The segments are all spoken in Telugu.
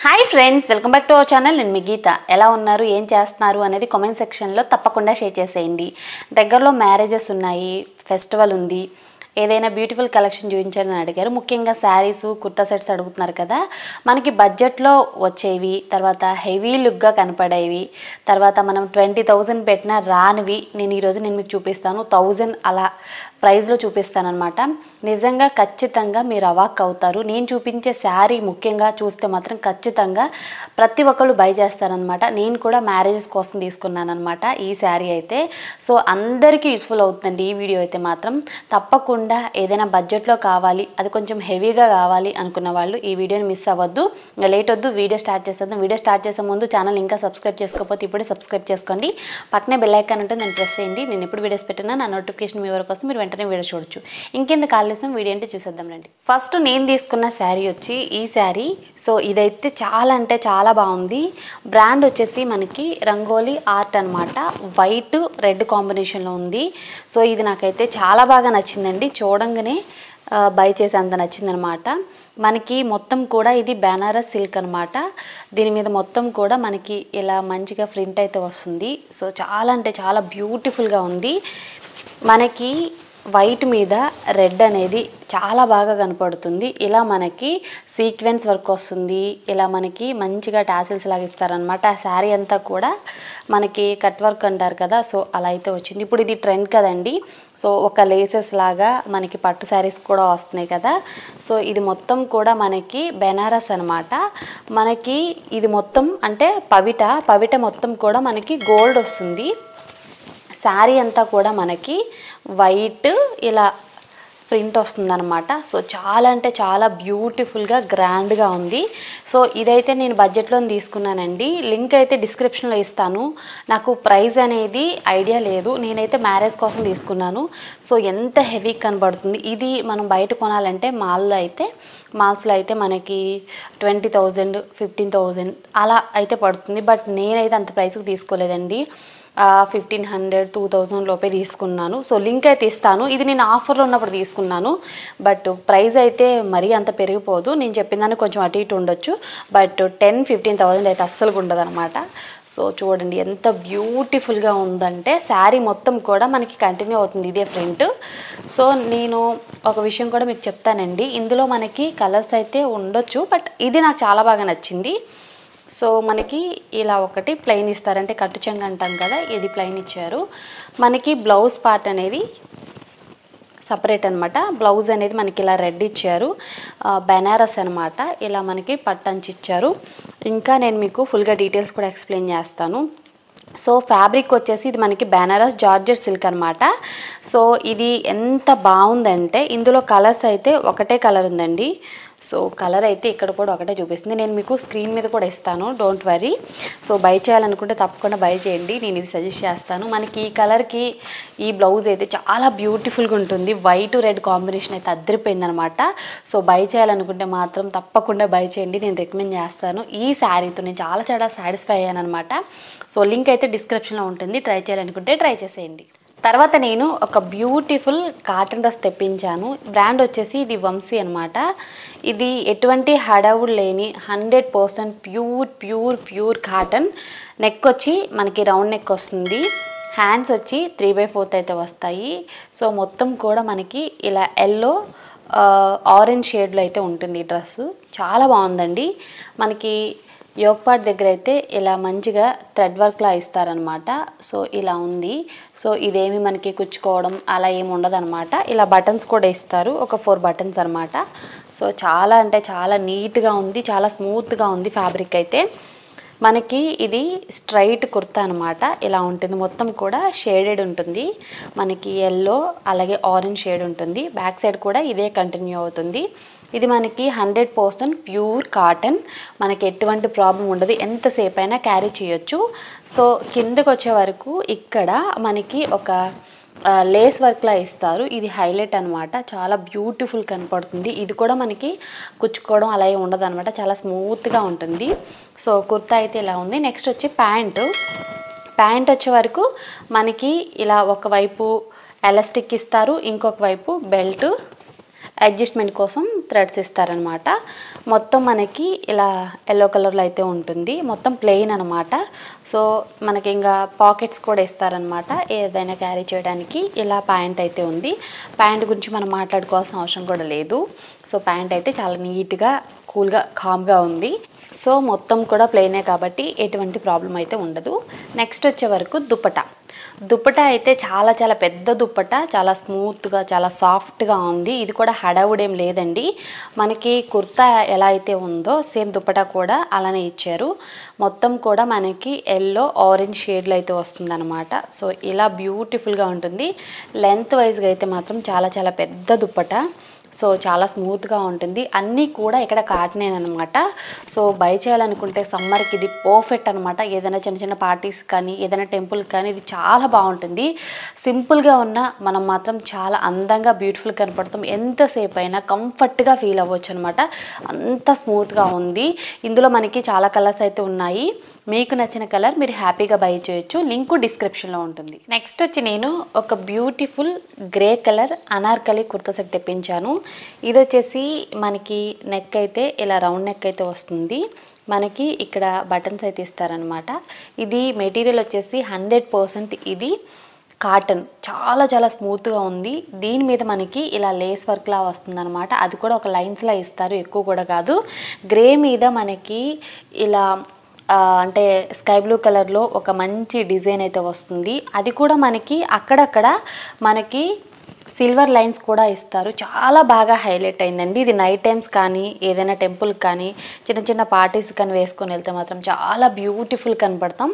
Hi friends, welcome back to our channel. నేను మీ గీత. ఎలా ఉన్నారు, ఏం చేస్తున్నారు అనేది కామెంట్ సెక్షన్లో తప్పకుండా షేర్ చేసేయండి. దగ్గరలో మ్యారేజెస్ ఉన్నాయి, ఫెస్టివల్ ఉంది, ఏదైనా బ్యూటిఫుల్ కలెక్షన్ చూపించాలని అడిగారు. ముఖ్యంగా శారీస్, కుర్తా సెట్స్ అడుగుతున్నారు కదా. మనకి బడ్జెట్లో వచ్చేవి, తర్వాత హెవీ లుక్గా కనపడేవి, తర్వాత మనం 20,000 పెట్టినా రానివి ఈరోజు నేను మీకు చూపిస్తాను. 1000 అలా ప్రైస్లో చూపిస్తానమాట. నిజంగా ఖచ్చితంగా మీరు అవాక్ అవుతారు. నేను చూపించే శారీ ముఖ్యంగా చూస్తే మాత్రం ఖచ్చితంగా ప్రతి ఒక్కళ్ళు బై చేస్తారనమాట. నేను కూడా మ్యారేజెస్ కోసం తీసుకున్నాను అనమాట ఈ శారీ అయితే. సో అందరికీ యూస్ఫుల్ అవుతుందండి ఈ వీడియో అయితే మాత్రం. తప్పకుండా ఏదైనా బడ్జెట్లో కావాలి, అది కొంచెం హెవీగా కావాలి అనుకున్న వాళ్ళు ఈ వీడియోని మిస్ అవ్వద్దు. లేట్ వద్దు, వీడియో స్టార్ట్ చేస్తాను. వీడియో స్టార్ట్ చేసే ముందు ఛానల్ ఇంకా సబ్స్క్రైబ్ చేసుకోకపోతే ఇప్పుడే సబ్స్క్రైబ్ చేసుకోండి. పక్కనే బెల్ ఐకాన్ ఉంటుంది, దాన్ని ప్రెస్ చేయండి. నేను ఎప్పుడు వీడియోస్ పెట్టినా నా నోటిఫికేషన్ మీ వరకు వస్తే మీరు వెంటనే వీడియో చూడొచ్చు. ఇంకెందుకు ఆలస్యం, వీడియో అంటే చూసేద్దాం రండి. ఫస్ట్ నేను తీసుకున్న శారీ వచ్చి ఈ శారీ. సో ఇదైతే చాలా అంటే చాలా బాగుంది. బ్రాండ్ వచ్చేసి మనకి రంగోలీ ఆర్ట్ అనమాట. వైట్ రెడ్ కాంబినేషన్లో ఉంది. సో ఇది నాకైతే చాలా బాగా నచ్చిందండి. చూడంగానే బై చేసేంత నచ్చిందనమాట. మనకి మొత్తం కూడా ఇది బెనారస్ సిల్క్ అనమాట. దీని మీద మొత్తం కూడా మనకి ఇలా మంచిగా ప్రింట్ అయితే వస్తుంది. సో చాలా అంటే చాలా బ్యూటిఫుల్గా ఉంది. మనకి వైట్ మీద రెడ్ అనేది చాలా బాగా కనపడుతుంది. ఇలా మనకి సీక్వెన్స్ వర్క్ వస్తుంది. ఇలా మనకి మంచిగా టాసిల్స్ లాగా ఇస్తారనమాట. ఆ శారీ అంతా కూడా మనకి కట్ వర్క్ అంటారు కదా, సో అలా అయితే వచ్చింది. ఇప్పుడు ఇది ట్రెండ్ కదండి. సో ఒక లేసెస్ లాగా మనకి పట్టు శారీస్ కూడా వస్తున్నాయి కదా. సో ఇది మొత్తం కూడా మనకి బెనారస్ అనమాట. మనకి ఇది మొత్తం అంటే పవిట మొత్తం కూడా మనకి గోల్డ్ వస్తుంది. శారీ అంతా కూడా మనకి వైట్ ఇలా ప్రింట్ వస్తుందన్నమాట. సో చాలా అంటే చాలా బ్యూటిఫుల్గా గ్రాండ్గా ఉంది. సో ఇదైతే నేను బడ్జెట్లో తీసుకున్నానండి. లింక్ అయితే డిస్క్రిప్షన్లో ఇస్తాను. నాకు ప్రైస్ అనేది ఐడియా లేదు, నేనైతే మ్యారేజ్ కోసం తీసుకున్నాను. సో ఎంత హెవీ కనబడుతుంది. ఇది మనం బయట కొనాలంటే మాల్స్లో అయితే మనకి 20,000 15,000 అలా అయితే పడుతుంది. బట్ నేనైతే అంత ప్రైస్కి తీసుకోలేదండి. 1,500 2,000 లోపే తీసుకున్నాను. సో లింక్ అయితే ఇస్తాను. ఇది నేను ఆఫర్లో ఉన్నప్పుడు తీసుకున్నాను. బట్ ప్రైస్ అయితే మరీ అంత పెరిగిపోదు. నేను చెప్పిన దాన్ని కొంచెం అటు ఇటు ఉండొచ్చు. బట్ 10,000-15,000 అయితే అస్సలు ఉండదు అనమాట. సో చూడండి ఎంత బ్యూటిఫుల్గా ఉందంటే శారీ మొత్తం కూడా మనకి కంటిన్యూ అవుతుంది ఇదే ప్రింట్. సో నేను ఒక విషయం కూడా మీకు చెప్తానండి. ఇందులో మనకి కలర్స్ అయితే ఉండొచ్చు, బట్ ఇది నాకు చాలా బాగా నచ్చింది. సో మనకి ఇలా ఒకటి ప్లెయిన్ ఇస్తారంటే కట్టు చెంగు అంటాం కదా, ఇది ప్లెయిన్ ఇచ్చారు. మనకి బ్లౌజ్ పార్ట్ అనేది సపరేట్ అనమాట. బ్లౌజ్ అనేది మనకి ఇలా రెడ్ ఇచ్చారు. బెనారస్ అనమాట. ఇలా మనకి పట్టంచి ఇచ్చారు. ఇంకా నేను మీకు ఫుల్గా డీటెయిల్స్ కూడా ఎక్స్ప్లెయిన్ చేస్తాను. సో ఫ్యాబ్రిక్ వచ్చేసి ఇది మనకి బెనారస్ జార్జెట్ సిల్క్ అనమాట. సో ఇది ఎంత బాగుందంటే ఇందులో కలర్స్ అయితే ఒకటే కలర్ ఉందండి. సో కలర్ అయితే ఇక్కడ కూడా ఒకటే చూపిస్తుంది. నేను మీకు స్క్రీన్ మీద కూడా ఇస్తాను, డోంట్ వరీ. సో బై చేయాలనుకుంటే తప్పకుండా బై చేయండి, నేను ఇది సజెస్ట్ చేస్తాను. మనకి ఈ కలర్కి ఈ బ్లౌజ్ అయితే చాలా బ్యూటిఫుల్గా ఉంటుంది. వైట్ రెడ్ కాంబినేషన్ అయితే అదిరిపోయిందనమాట. సో బై చేయాలనుకుంటే మాత్రం తప్పకుండా బై చేయండి, నేను రికమెండ్ చేస్తాను. ఈ శారీతో నేను చాలా చాలా సాటిస్ఫై అయ్యాను అనమాట. సో లింక్ అయితే డిస్క్రిప్షన్లో ఉంటుంది, ట్రై చేయాలనుకుంటే ట్రై చేసేయండి. తర్వాత నేను ఒక బ్యూటిఫుల్ కాటన్ డ్రెస్ తెప్పించాను. బ్రాండ్ వచ్చేసి ఇది వంశీ అనమాట. ఇది ఎటువంటి హడావుడు లేని 100% ప్యూర్ కాటన్. నెక్ వచ్చి మనకి రౌండ్ నెక్ వస్తుంది. హ్యాండ్స్ వచ్చి 3/4 అయితే వస్తాయి. సో మొత్తం కూడా మనకి ఇలా ఎల్లో ఆరెంజ్ షేడ్లో అయితే ఉంటుంది ఈ డ్రెస్సు. చాలా బాగుందండి. మనకి యోక్ పార్ట్ దగ్గర అయితే ఇలా మంచిగా థ్రెడ్ వర్క్లా ఇస్తారనమాట. సో ఇలా ఉంది. సో ఇదేమి మనకి కుచ్చుకోవడం అలా ఏమి ఉండదు అనమాట. ఇలా బటన్స్ కూడా ఇస్తారు, ఒక 4 బటన్స్ అనమాట. సో చాలా అంటే చాలా నీట్గా ఉంది, చాలా స్మూత్గా ఉంది ఫ్యాబ్రిక్ అయితే. మనకి ఇది స్ట్రైట్ కుర్తా అనమాట. ఇలా ఉంటుంది, మొత్తం కూడా షేడెడ్ ఉంటుంది. మనకి ఎల్లో అలాగే ఆరెంజ్ షేడ్ ఉంటుంది. బ్యాక్ సైడ్ కూడా ఇదే కంటిన్యూ అవుతుంది. ఇది మనకి 100% ప్యూర్ కాటన్. మనకి ఎటువంటి ప్రాబ్లం ఉండదు, ఎంతసేపు అయినా క్యారీ చేయొచ్చు. సో కిందకు వచ్చే వరకు ఇక్కడ మనకి ఒక లేస్ వర్క్లా ఇస్తారు. ఇది హైలైట్ అనమాట. చాలా బ్యూటిఫుల్ కనపడుతుంది. ఇది కూడా మనకి కుచ్చుకోవడం అలా ఉండదు అనమాట, చాలా స్మూత్గా ఉంటుంది. సో కుర్తా అయితే ఇలా ఉంది. నెక్స్ట్ వచ్చి ప్యాంట్ వచ్చే వరకు మనకి ఇలా ఒకవైపు ఎలాస్టిక్ ఇస్తారు, ఇంకొక వైపు బెల్ట్ అడ్జస్ట్మెంట్ కోసం థ్రెడ్స్ ఇస్తారనమాట. మొత్తం మనకి ఇలా ఎల్లో కలర్లో అయితే ఉంటుంది, మొత్తం ప్లెయిన్ అనమాట. సో మనకి ఇంకా పాకెట్స్ కూడా ఇస్తారనమాట ఏదైనా క్యారీ చేయడానికి. ఇలా ప్యాంట్ అయితే ఉంది. ప్యాంట్ గురించి మనం మాట్లాడుకోవాల్సిన అవసరం కూడా లేదు. సో ప్యాంట్ అయితే చాలా నీట్గా కూల్గా కామ్గా ఉంది. సో మొత్తం కూడా ప్లెయినే కాబట్టి ఎటువంటి ప్రాబ్లం అయితే ఉండదు. నెక్స్ట్ వచ్చే వరకు దుప్పటా అయితే చాలా చాలా పెద్ద దుప్పటా, చాలా స్మూత్గా చాలా సాఫ్ట్గా ఉంది. ఇది కూడా హడావుడేం లేదండి. మనకి కుర్తా ఎలా అయితే ఉందో సేమ్ దుప్పటా కూడా అలానే ఇచ్చారు. మొత్తం కూడా మనకి ఎల్లో ఆరెంజ్ షేడ్లో అయితే వస్తుందన్నమాట. సో ఇలా బ్యూటిఫుల్గా ఉంటుంది. లెంత్ వైజ్గా అయితే మాత్రం చాలా చాలా పెద్ద దుప్పటా. సో చాలా స్మూత్గా ఉంటుంది. అన్నీ కూడా ఇక్కడ కాటనే అనమాట. సో బై చేయాలనుకుంటే సమ్మర్కి ఇది పర్ఫెక్ట్ అనమాట. ఏదైనా చిన్న చిన్న పార్టీస్ కానీ ఏదైనా టెంపుల్ కానీ ఇది చాలా బాగుంటుంది. సింపుల్గా ఉన్న మనం మాత్రం చాలా అందంగా బ్యూటిఫుల్ కనపడతాం. ఎంతసేపు అయినా కంఫర్ట్గా ఫీల్ అవ్వచ్చు అనమాట. అంత స్మూత్గా ఉంది. ఇందులో మనకి చాలా కలర్స్ అయితే ఉన్నాయి. మీకు నచ్చిన కలర్ మీరు హ్యాపీగా బై చేయొచ్చు. లింక్ డిస్క్రిప్షన్లో ఉంటుంది. నెక్స్ట్ వచ్చి నేను ఒక beautiful grey colour Anarkali kurta set తెప్పించాను. ఇది వచ్చేసి మనకి నెక్ అయితే ఇలా రౌండ్ నెక్ అయితే వస్తుంది. మనకి ఇక్కడ బటన్స్ అయితే ఇస్తారనమాట. ఇది మెటీరియల్ వచ్చేసి 100% ఇది కాటన్. చాలా చాలా స్మూత్గా ఉంది. దీని మీద మనకి ఇలా లేస్ వర్క్లా వస్తుందన్నమాట. అది కూడా ఒక లైన్స్లా ఇస్తారు, ఎక్కువ కూడా కాదు. గ్రే మీద మనకి ఇలా అంటే స్కై బ్లూ కలర్లో ఒక మంచి డిజైన్ అయితే వస్తుంది. అది కూడా మనకి అక్కడక్కడ మనకి సిల్వర్ లైన్స్ కూడా ఇస్తారు. చాలా బాగా హైలైట్ అయిందండి. ఇది నైట్ టైమ్స్ కానీ ఏదైనా టెంపుల్కి కానీ చిన్న చిన్న పార్టీస్ కానీ వేసుకొని వెళ్తే మాత్రం చాలా బ్యూటిఫుల్ కనపడతాం.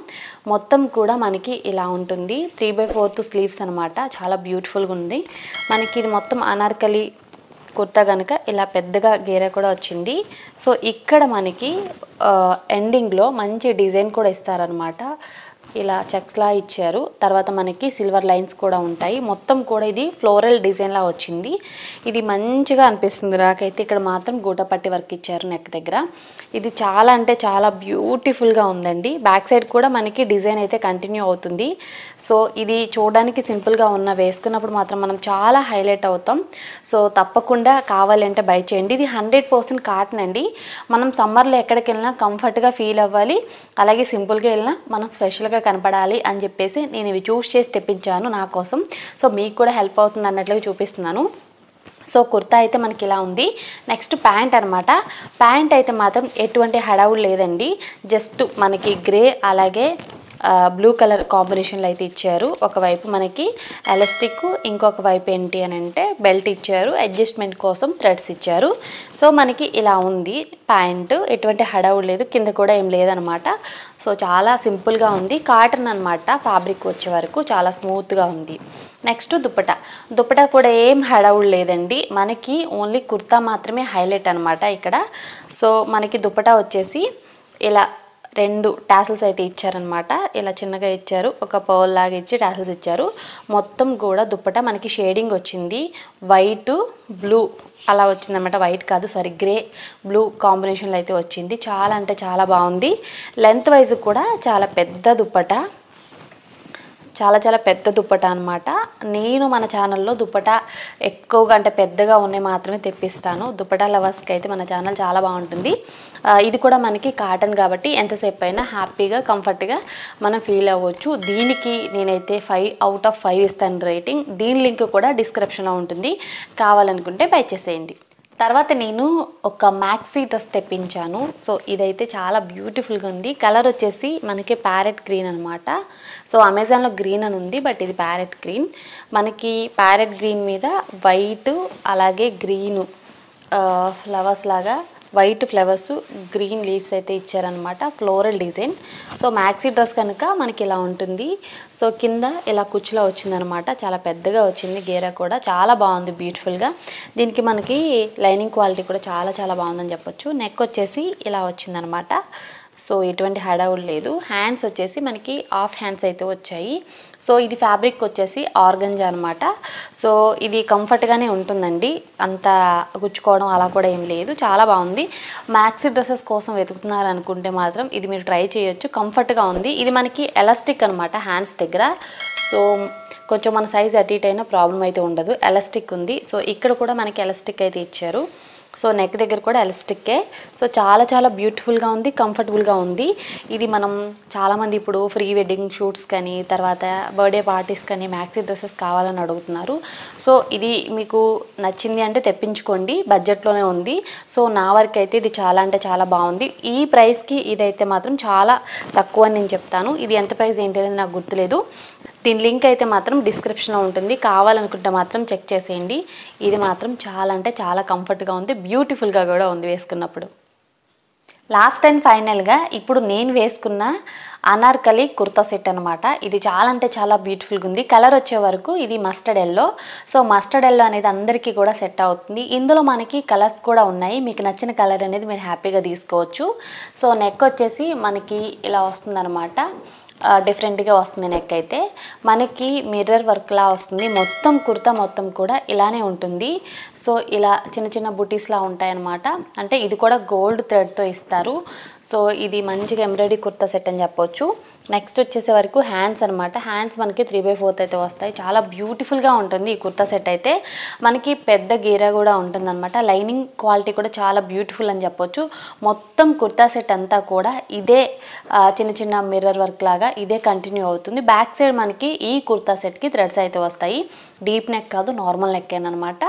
మొత్తం కూడా మనకి ఇలా ఉంటుంది. 3/4 స్లీవ్స్ అనమాట. చాలా బ్యూటిఫుల్గా ఉంది. మనకి ఇది మొత్తం అనార్కలి కుర్తా కనుక ఇలా పెద్దగా గేర కూడా వచ్చింది. సో ఇక్కడ మనకి ఎండింగ్లో మంచి డిజైన్ కూడా ఇస్తారనమాట. ఇలా చెక్స్లా ఇచ్చారు. తర్వాత మనకి సిల్వర్ లైన్స్ కూడా ఉంటాయి. మొత్తం కూడా ఇది ఫ్లోరల్ డిజైన్లా వచ్చింది. ఇది మంచిగా అనిపిస్తుంది నాకైతే. ఇక్కడ మాత్రం గూటపట్టి వర్క్ ఇచ్చారు నెక్ దగ్గర. ఇది చాలా అంటే చాలా బ్యూటిఫుల్గా ఉందండి. బ్యాక్ సైడ్ కూడా మనకి డిజైన్ అయితే కంటిన్యూ అవుతుంది. సో ఇది చూడడానికి సింపుల్గా ఉన్న వేసుకున్నప్పుడు మాత్రం మనం చాలా హైలైట్ అవుతాం. సో తప్పకుండా కావాలంటే బై చేయండి. ఇది 100% కాటన్ అండి. మనం సమ్మర్లో ఎక్కడికి వెళ్ళినా కంఫర్ట్గా ఫీల్ అవ్వాలి, అలాగే సింపుల్గా వెళ్ళినా మనం స్పెషల్గా కనపడాలి అని చెప్పేసి నేను ఇవి చూస్ చేసి తెప్పించాను నా కోసం. సో మీకు కూడా హెల్ప్ అవుతుంది అన్నట్లుగా చూపిస్తున్నాను. సో కుర్తా అయితే మనకి ఇలా ఉంది. నెక్స్ట్ ప్యాంట్ అనమాట. ప్యాంట్ అయితే మాత్రం ఎటువంటి హడావుడు లేదండి. జస్ట్ మనకి గ్రే అలాగే బ్లూ కలర్ కాంబినేషన్లో అయితే ఇచ్చారు. ఒకవైపు మనకి ఎలాస్టిక్, ఇంకొక వైపు ఏంటి అని అంటే బెల్ట్ ఇచ్చారు. అడ్జస్ట్మెంట్ కోసం థ్రెడ్స్ ఇచ్చారు. సో మనకి ఇలా ఉంది ప్యాంటు. ఎటువంటి హడావుడు లేదు, కింద కూడా ఏం లేదనమాట. సో చాలా సింపుల్గా ఉంది. కాటన్ అనమాట. ఫ్యాబ్రిక్ వచ్చే వరకు చాలా స్మూత్గా ఉంది. నెక్స్ట్ దుప్పటా కూడా ఏం హడావుడు లేదండి. మనకి ఓన్లీ కుర్తా మాత్రమే హైలైట్ అనమాట ఇక్కడ. సో మనకి దుప్పటా వచ్చేసి ఇలా 2 టాసిల్స్ అయితే ఇచ్చారనమాట. ఇలా చిన్నగా ఇచ్చారు, ఒక పర్ల్ లాగా ఇచ్చి టాసిల్స్ ఇచ్చారు. మొత్తం కూడా దుప్పటా మనకి షేడింగ్ వచ్చింది. వైట్ బ్లూ అలా వచ్చిందనమాట. వైట్ కాదు సారీ, గ్రే బ్లూ కాంబినేషన్లో అయితే వచ్చింది. చాలా అంటే చాలా బాగుంది. లెంత్ వైజ్ కూడా చాలా పెద్ద దుప్పటా, చాలా చాలా పెద్ద దుప్పటా అనమాట. నేను మన ఛానల్లో దుప్పటా ఎక్కువగా అంటే పెద్దగా ఉన్నాయి మాత్రమే తెప్పిస్తాను. దుప్పటా లవర్స్కి అయితే మన ఛానల్ చాలా బాగుంటుంది. ఇది కూడా మనకి కాటన్ కాబట్టి ఎంతసేపు అయినా హ్యాపీగా కంఫర్ట్గా మనం ఫీల్ అవ్వచ్చు. దీనికి నేనైతే 5/5 ఇస్తాను రేటింగ్. దీని లింక్ కూడా డిస్క్రిప్షన్లో ఉంటుంది, కావాలనుకుంటే బై చేసేయండి. తర్వాత నేను ఒక మ్యాక్సీ డ్రెస్ తెప్పించాను. సో ఇదైతే చాలా బ్యూటిఫుల్గా ఉంది. కలర్ వచ్చేసి మనకి ప్యారెట్ గ్రీన్ అనమాట. సో అమెజాన్లో గ్రీన్ అని ఉంది, బట్ ఇది ప్యారెట్ గ్రీన్. మనకి ప్యారెట్ గ్రీన్ మీద వైట్ అలాగే గ్రీను ఫ్లవర్స్ లాగా, వైట్ ఫ్లవర్స్ గ్రీన్ లీవ్స్ అయితే ఇచ్చారనమాట. Floral design. So maxi dress కనుక మనకి ఇలా ఉంటుంది. సో కింద ఇలా కుచ్చులా వచ్చిందనమాట. చాలా పెద్దగా వచ్చింది. గేరా కూడా చాలా బాగుంది బ్యూటిఫుల్గా. దీనికి మనకి లైనింగ్ క్వాలిటీ కూడా చాలా చాలా బాగుందని చెప్పొచ్చు. నెక్ వచ్చేసి ఇలా వచ్చిందనమాట. సో ఎటువంటి హడావుడు లేదు. హ్యాండ్స్ వచ్చేసి మనకి హాఫ్ హ్యాండ్స్ అయితే వచ్చాయి. సో ఇది ఫ్యాబ్రిక్ వచ్చేసి ఆర్గంజా అనమాట. సో ఇది కంఫర్ట్గానే ఉంటుందండి, అంత గుచ్చుకోవడం అలా కూడా ఏం లేదు. చాలా బాగుంది. మ్యాక్సీ డ్రెస్సెస్ కోసం వెతుకుతున్నారు అనుకుంటే మాత్రం ఇది మీరు ట్రై చేయొచ్చు. కంఫర్ట్గా ఉంది. ఇది మనకి ఎలాస్టిక్ అనమాట హ్యాండ్స్ దగ్గర. సో కొంచెం మన సైజ్ అటు ఇటు అయినా ప్రాబ్లం అయితే ఉండదు. ఎలాస్టిక్ ఉంది. సో ఇక్కడ కూడా మనకి ఎలాస్టిక్ అయితే ఇచ్చారు. సో నెక్ దగ్గర కూడా ఎలాస్టిక్కే. సో చాలా చాలా బ్యూటిఫుల్గా ఉంది, కంఫర్టబుల్గా ఉంది. ఇది మనం చాలామంది ఇప్పుడు ప్రీ వెడ్డింగ్ షూట్స్ కానీ తర్వాత బర్త్డే పార్టీస్ కానీ మ్యాక్సీ డ్రెస్సెస్ కావాలని అడుగుతున్నారు. సో ఇది మీకు నచ్చింది అంటే తెప్పించుకోండి, బడ్జెట్లోనే ఉంది. సో నా వరకు అయితే ఇది చాలా అంటే చాలా బాగుంది. ఈ ప్రైస్కి ఇదైతే మాత్రం చాలా తక్కువ అని నేను చెప్తాను. ఇది ఎంత ప్రైస్ ఏంటి అనేది నాకు గుర్తులేదు. దీని లింక్ అయితే మాత్రం డిస్క్రిప్షన్లో ఉంటుంది, కావాలనుకుంటే మాత్రం చెక్ చేసేయండి. ఇది మాత్రం చాలా అంటే చాలా కంఫర్ట్గా ఉంది, బ్యూటిఫుల్గా కూడా ఉంది వేసుకున్నప్పుడు. లాస్ట్ అండ్ ఫైనల్గా ఇప్పుడు నేను వేసుకున్న అనార్కలి కుర్తా సెట్ అనమాట. ఇది చాలా అంటే చాలా బ్యూటిఫుల్గా ఉంది. కలర్ వచ్చే వరకు ఇది mustard yellow. So mustard yellow అనేది అందరికీ కూడా సెట్ అవుతుంది. ఇందులో మనకి కలర్స్ కూడా ఉన్నాయి, మీకు నచ్చిన కలర్ అనేది మీరు హ్యాపీగా తీసుకోవచ్చు. సో నెక్ వచ్చేసి మనకి ఇలా వస్తుందన్నమాట, డిఫరెంట్గా వస్తుంది. నెక్ అయితే మనకి మిర్రర్ వర్క్లా వస్తుంది. మొత్తం కుర్తా మొత్తం కూడా ఇలానే ఉంటుంది. సో ఇలా చిన్న చిన్న బుటీస్లా ఉంటాయన్నమాట. అంటే ఇది కూడా గోల్డ్ థ్రెడ్తో ఇస్తారు. సో ఇది మంచిగా ఎంబ్రాయిడరీ కుర్తా సెట్ అని చెప్పొచ్చు. నెక్స్ట్ వచ్చేసే వరకు హ్యాండ్స్ అనమాట. హ్యాండ్స్ మనకి 3/4 అయితే వస్తాయి. చాలా బ్యూటిఫుల్గా ఉంటుంది ఈ కుర్తా సెట్ అయితే. మనకి పెద్ద గీరా కూడా ఉంటుందన్నమాట. లైనింగ్ క్వాలిటీ కూడా చాలా బ్యూటిఫుల్ అని చెప్పొచ్చు. మొత్తం కుర్తా సెట్ అంతా కూడా ఇదే చిన్న చిన్న మిర్రర్ వర్క్ లాగా ఇదే కంటిన్యూ అవుతుంది. బ్యాక్ సైడ్ మనకి ఈ కుర్తా సెట్కి థ్రెడ్స్ అయితే వస్తాయి. డీప్ నెక్ కాదు, నార్మల్ నెక్ అనమాట.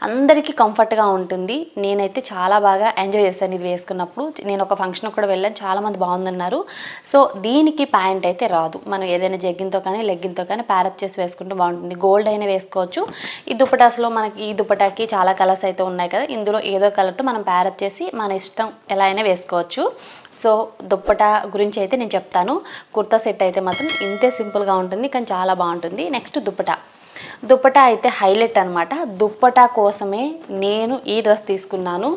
అందరికీ కంఫర్ట్గా ఉంటుంది. నేనైతే చాలా బాగా ఎంజాయ్ చేశాను ఇది వేసుకున్నప్పుడు. నేను ఒక ఫంక్షన్ కూడా వెళ్ళాను, చాలామంది బాగుందన్నారు. సో దీనికి ప్యాంట్ అయితే రాదు. మనం ఏదైనా జగ్గిన్తో కానీ లెగ్గిన్తో కానీ ప్యారప్ చేసి వేసుకుంటే బాగుంటుంది. గోల్డ్ అయినా వేసుకోవచ్చు. ఈ దుపటాస్లో మనకి ఈ దుపటాకి చాలా కలర్స్ అయితే ఉన్నాయి కదా, ఇందులో ఏదో కలర్తో మనం ప్యారప్ చేసి మన ఇష్టం ఎలా అయినా వేసుకోవచ్చు. సో దుప్పటా గురించి అయితే నేను చెప్తాను. కుర్తా సెట్ అయితే మాత్రం ఇంతే సింపుల్గా ఉంటుంది, కానీ చాలా బాగుంటుంది. నెక్స్ట్ దుప్పటా అయితే హైలైట్ అనమాట. దుప్పటా కోసమే నేను ఈ డ్రెస్ తీసుకున్నాను.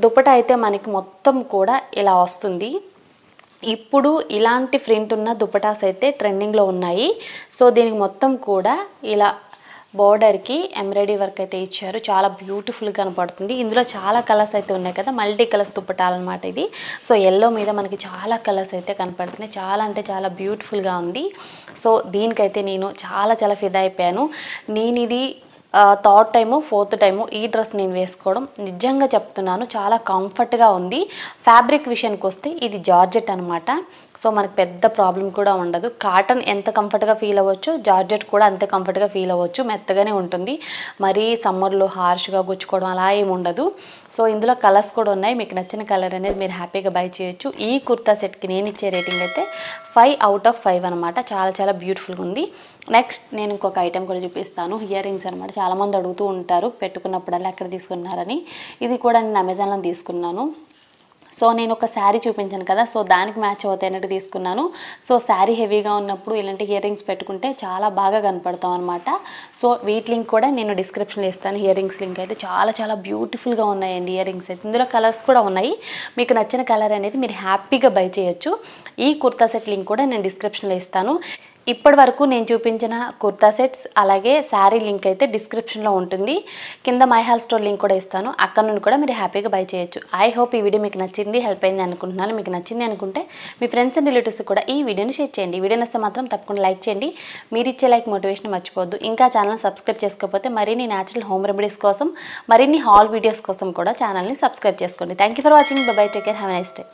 దుప్పటా అయితే మనకి మొత్తం కూడా ఇలా వస్తుంది. ఇప్పుడు ఇలాంటి ప్రింట్ ఉన్న దుప్పటాస్ అయితే ట్రెండింగ్లో ఉన్నాయి. సో దీనికి మొత్తం కూడా ఇలా బోర్డర్కి ఎంబ్రాయిడరీ వర్క్ అయితే ఇచ్చారు. చాలా బ్యూటిఫుల్గా కనపడుతుంది. ఇందులో చాలా కలర్స్ అయితే ఉన్నాయి కదా, మల్టీ కలర్స్ దుప్పటాలన్నమాట ఇది. సో ఎల్లో మీద మనకి చాలా కలర్స్ అయితే కనపడుతున్నాయి. చాలా అంటే చాలా బ్యూటిఫుల్గా ఉంది. సో దీనికైతే నేను చాలా చాలా ఫిదా అయిపోయాను. నేను ఇది థర్డ్ టైము ఫోర్త్ టైము ఈ డ్రెస్ నేను వేసుకోవడం. నిజంగా చెప్తున్నాను, చాలా కంఫర్ట్గా ఉంది. ఫ్యాబ్రిక్ విషయానికి వస్తే ఇది జార్జెట్ అనమాట. సో మనకు పెద్ద ప్రాబ్లం కూడా ఉండదు. కాటన్ ఎంత కంఫర్ట్గా ఫీల్ అవ్వచ్చు, జార్జెట్ కూడా అంతే కంఫర్ట్గా ఫీల్ అవ్వచ్చు. మెత్తగానే ఉంటుంది. మరీ సమ్మర్లో హార్ష్గా గుచ్చుకోవడం అలా ఏమి ఉండదు. సో ఇందులో కలర్స్ కూడా ఉన్నాయి. మీకు నచ్చిన కలర్ అనేది మీరు హ్యాపీగా బై చేయొచ్చు. ఈ కుర్తా సెట్కి నేను ఇచ్చే రేటింగ్ అయితే 5/5 అనమాట. చాలా చాలా బ్యూటిఫుల్గా ఉంది. నెక్స్ట్ నేను ఇంకొక ఐటెం కూడా చూపిస్తాను. ఇయర్ రింగ్స్ అనమాట. చాలామంది అడుగుతూ ఉంటారు పెట్టుకున్నప్పుడల్లా ఎక్కడ తీసుకున్నారని. ఇది కూడా నేను అమెజాన్లో తీసుకున్నాను. సో నేను ఒక శారీ చూపించాను కదా, సో దానికి మ్యాచ్ అవుతాయన్నట్టు తీసుకున్నాను. సో శారీ హెవీగా ఉన్నప్పుడు ఇలాంటి ఇయర్ రింగ్స్ పెట్టుకుంటే చాలా బాగా కనపడతాం అనమాట. సో వీటి లింక్ కూడా నేను డిస్క్రిప్షన్లో ఇస్తాను. ఇయర్ రింగ్స్ లింక్ అయితే చాలా చాలా బ్యూటిఫుల్గా ఉన్నాయండి ఇయర్ రింగ్స్ అయితే. ఇందులో కలర్స్ కూడా ఉన్నాయి. మీకు నచ్చిన కలర్ అనేది మీరు హ్యాపీగా బై చేయొచ్చు. ఈ కుర్తా సెట్ లింక్ కూడా నేను డిస్క్రిప్షన్లో ఇస్తాను. ఇప్పటి వరకు నేను చూపించిన కుర్తా సెట్స్ అలాగే శారీ లింక్ అయితే డిస్క్రిప్షన్లో ఉంటుంది. కింద మై హాల్ స్టోర్ లింక్ కూడా ఇస్తాను. అక్కడ నుండి కూడా మీరు హ్యాపీగా బై చేయొచ్చు. ఐ హోప్ ఈ వీడియో మీకు నచ్చింది, హెల్ప్ అయింది అనుకుంటున్నాను. మీకు నచ్చింది అనుకుంటే మీ ఫ్రెండ్స్ అండ్ రిలేటివ్స్ కూడా ఈ వీడియోని షేర్ చేయండి. వీడియో నచ్చితే మాత్రం తప్పకుండా లైక్ చేయండి. మీరు ఇచ్చే లైక్ మోటివేషన్ మర్చిపోవద్దు. ఇంకా ఛానల్ సబ్స్క్రైబ్ చేసుకోకపోతే మరిన్ని న్యాచురల్ హోమ్ రెమెడీస్ కోసం, మరిన్ని హాల్ వీడియోస్ కోసం కూడా ఛానల్ని సబ్స్క్రైబ్ చేసుకోండి. Thank you for watching. By by, take care, have a nice day.